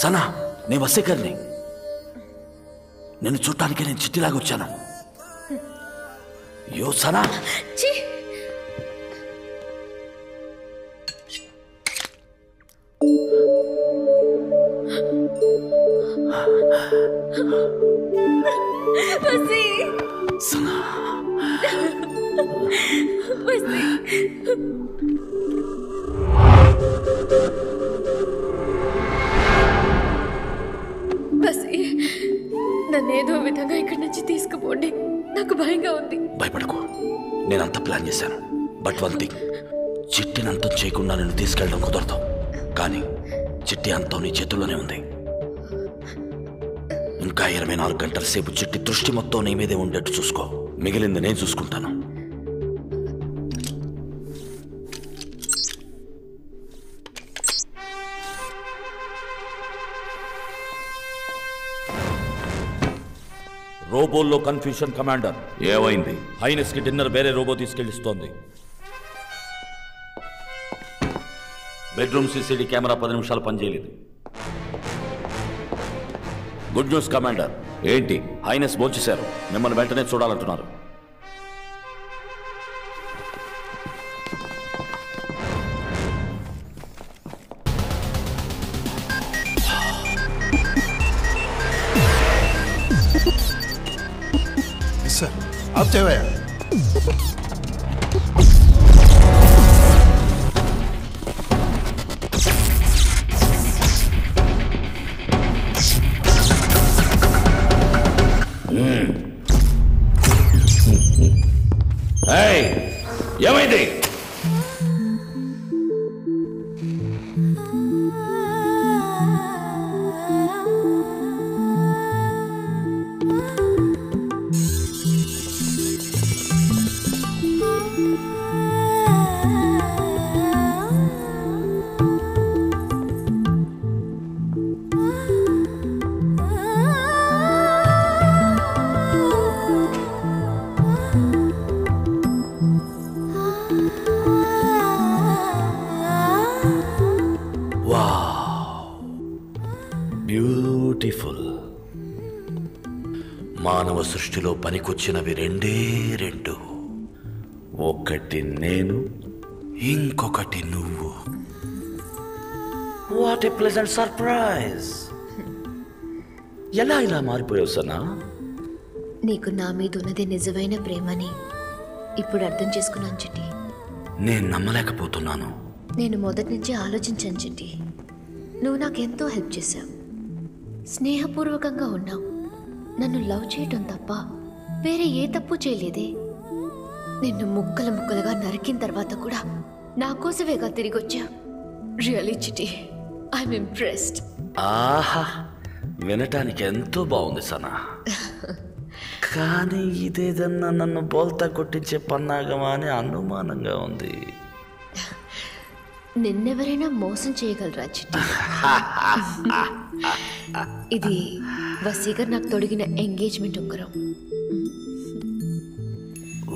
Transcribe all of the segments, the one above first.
సనా, నేను వసేకర్ని. నేను చూడటానికి నేను చిట్టిలాగా వచ్చాను. యో సనా, సనా నన్నేదో విధంగా ఇక్కడి నుంచి తీసుకుపోండి. నాకు భయంగా ఉంది. భయపడకు, నేనంతా ప్లాన్ చేశాను. బట్ వన్ థింగ్, చిట్టిని అంతం చేయకుండా నేను తీసుకెళ్ళడం కుదరదు. కానీ చిట్టి అంతం నీ చేతుల్లోనే ఉంది. ఇంకా 24 గంటల సేపు చిట్టి దృష్టి మొత్తం నీ మీదే ఉండేట్టు చూసుకో. మిగిలింది నేను చూసుకుంటాను. రోబోల్లో కన్ఫ్యూషన్ కమాండర్. ఏమైంది? హైనెస్ కి డిన్నర్ వేరే రోబో తీసుకెళ్ళిస్తోంది. బెడ్రూమ్ సీసీడీ కెమెరా 10 నిమిషాలు పనిచేయలేదు. Good news commander. ఏంటి? హైనెస్ భోంచేశారు. మిమ్మల్ని వెంటనే చూడాలంటున్నారు. सर आप चाहे ఏమైంది? బ్యూటిఫుల్. మానవ సృష్టిలో పనికొచ్చినవి రెండే రెండు. ఒకటి నేను, ఇంకొకటి నువ్వు. What a pleasant surprise. ఎలా ఇలా మారిపోయావు సనా? నీకు నా మీద ఉన్నది నిజమైన ప్రేమని ఇప్పుడు అర్థం చేసుకున్నాను చిట్టి. నేను నమ్మలేకపోతున్నాను. నేను మొదటి నుంచి ఆలోచించాను చిట్టి. నువ్వు నాకెంతో హెల్ప్ చేశావు. స్నేహపూర్వకంగా ఉన్నావు. నన్ను లవ్ చేయటం తప్ప వేరే ఏ తప్పు చేయలేదే. నిన్ను ముక్కలు ముక్కలుగా నరికిన తర్వాత కూడా నా కోసమేగా తిరిగి వచ్చావు. రియలీ చిట్టి, ఐఎమ్ ఇంప్రెస్డ్. ఆహా, వినటానికి ఎంతో బాగుంది సనా. కానీ ఇదేదన్నా నన్ను బోల్తా కొట్టించే పన్నాగమా అని అనుమానంగా ఉంది. నిన్నెవరైనా మోసం చేయగలరా చిట్టి? ఇది వసీగర్ నాకు తొడిగిన ఎంగేజ్మెంట్ ఉంగరం.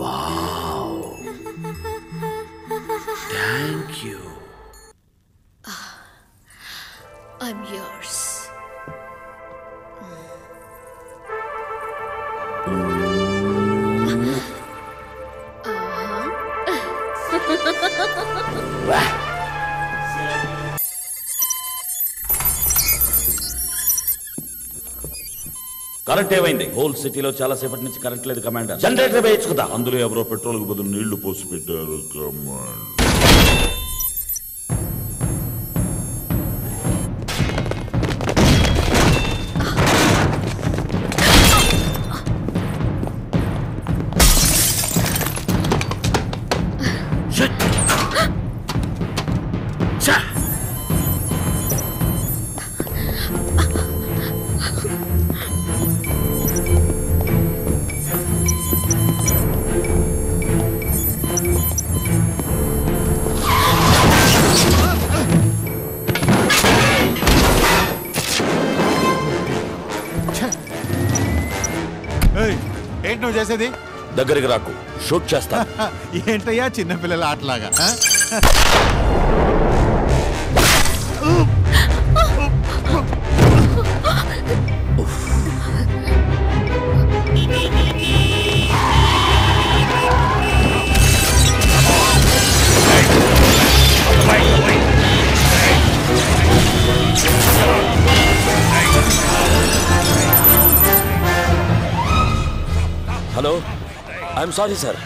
Wow, thank you. I'm yours. Current ఏమైంది? హోల్ సిటీలో చాలా సేపటి నుంచి కరెంట్ లేదు కమాండర్. జనరేటర్ వేయచ్చు కదా. అందులో ఎవరో పెట్రోల్ కు బదులు నీళ్లు పోసి పెట్టారు కమాండర్. ఏంటి నువ్వు చేసేది? దగ్గరికి రాకు, షూట్ చేస్తా. ఏంటయ్యా చిన్నపిల్లల ఆటలాగా? ఐఎమ్ సారీ సార్,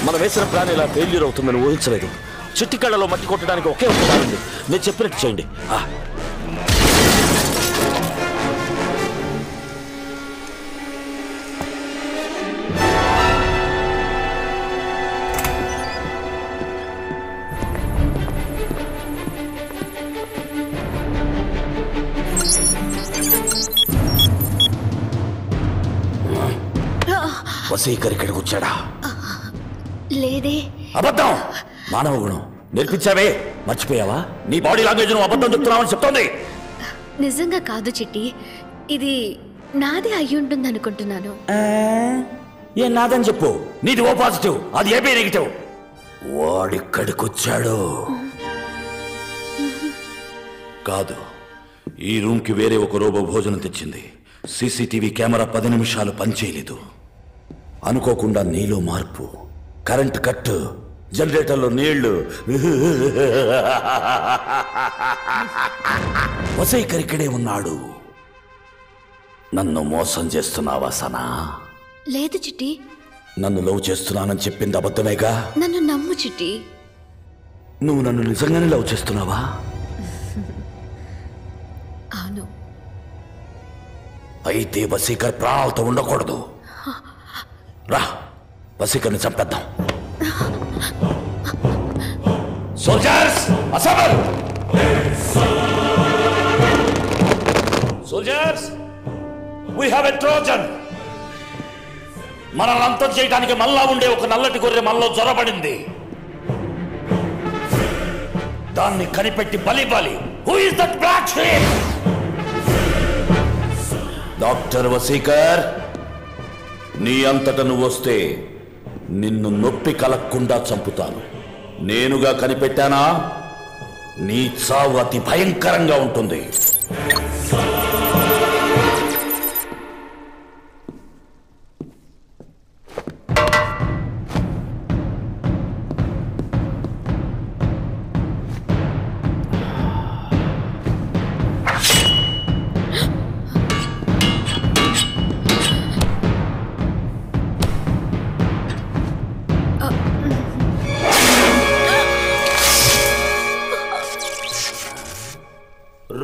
మనం వేసిన ప్లాన్ ఇలా ఫెయిల్యూర్ అవుతుందని ఊహించలేదు. చిట్టి కళ్ళలో మట్టి కొట్టడానికి ఒకే ఒక దారి ఉంది. నేను చెప్పినట్టు చేయండి. వసీకర్ ఇక్కడికి వచ్చాడా? లేదే. అబద్ధం. మానవ గుణం నేర్పించావే, మర్చిపోయావా? నీ బాడీ లాంగ్వేజ్ నువ్వు అబద్ధం చెప్తున్నావని చెప్తోంది. నిజంగా కాదు చిట్టి, ఇది నాదే అయి ఉంటుంది అనుకుంటున్నాను. ఏ నాదని చెప్పు. నీది ఓ పాజిటివ్, అది ఏబీ నెగిటివ్. వాడిక్కడికి వచ్చాడు కాదు, ఈ రూమ్ కి వేరే ఒక రోబో భోజనం తెచ్చింది. సీసీటీవీ కెమెరా 10 నిమిషాలు పనిచేయలేదు. అనుకోకుండా నీలో మార్పు, కరెంట్ కట్, జనరేటర్లో నీళ్లు. వసైకర్ ఇక్కడే ఉన్నాడు. నన్ను మోసం చేస్తున్నావా సనా? లేదు చిట్టి. నన్ను లవ్ చేస్తున్నానని చెప్పింది అబద్ధమేగా? నన్ను నమ్ము చిట్టి. నువ్వు నన్ను నిజంగానే లవ్ చేస్తున్నావా? అవును. అయితే వసీకర్ ప్రాణాలతో ఉండకూడదు. రా, వసీకర్ని చంపేద్దాం. Soldiers assemble! Soldiers, we have a Trojan. మనల్ని అంతం చేయడానికి మళ్ళా ఉండే ఒక నల్లటి గొర్రె మనలో జ్వరపడింది. దాన్ని కనిపెట్టి బలి. Who is that black sheep? Doctor Vasikar, నీ అంతట నువ్వు వస్తే నిన్ను నొప్పి కలగకుండా చంపుతాను. నేనుగా కనిపెట్టానా? నీ చావు అతి భయంకరంగా ఉంటుంది.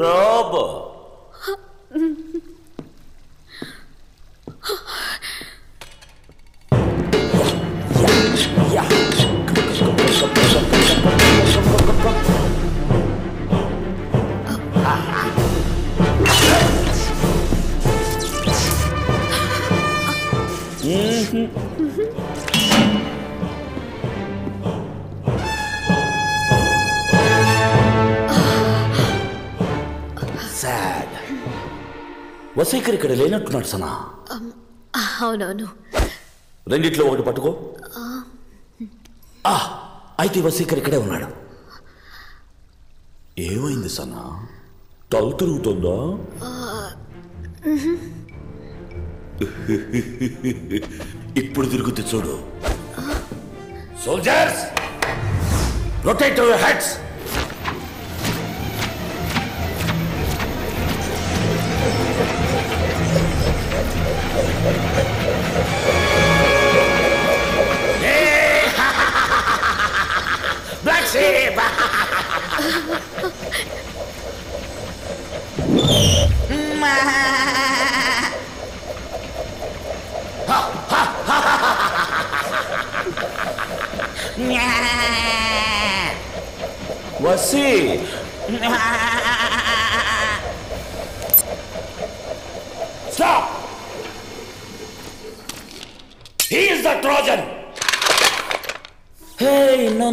రోబో, వసీకర్ ఇక్కడ లేనట్టున్నాడు సనా. అవునవును. రెండిట్లో ఒకటి పట్టుకో. అయితే వసీకర్ ఇక్కడే ఉన్నాడు. ఏమైంది సనా? తల తిరుగుతుందా? ఇప్పుడు తిరుగుతూ చూడు. Soldiers, rotate your heads. Black sheep! Wasi! Stop! He is the Trojan! Hey, no,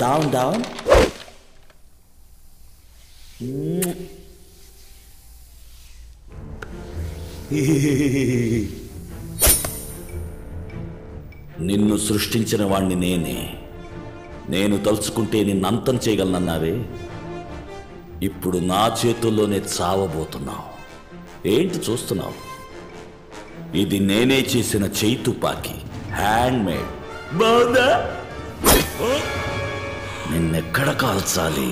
down. నిన్ను సృష్టించిన వాణ్ణి నేనే. నేను తలుచుకుంటే నిన్ను అంతం చేయగలనన్నావే. ఇప్పుడు నా చేతుల్లోనే చావబోతున్నావు. ఏంటి చూస్తున్నావు? ఇది నేనే చేసిన చేయి తుపాకీ, హ్యాండ్ మేడ్. బాగుందా? నిన్నెక్కడ కాల్చాలి?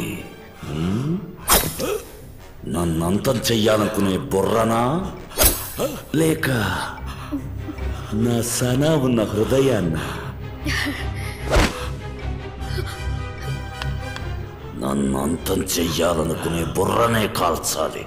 నన్నంతం చెయ్యాలనుకునే బుర్రనా లేక నా సనా ఉన్న హృదయాన్ని నన్ను అంతం చెయ్యాలనుకునే బుర్రనే కాల్చాలి.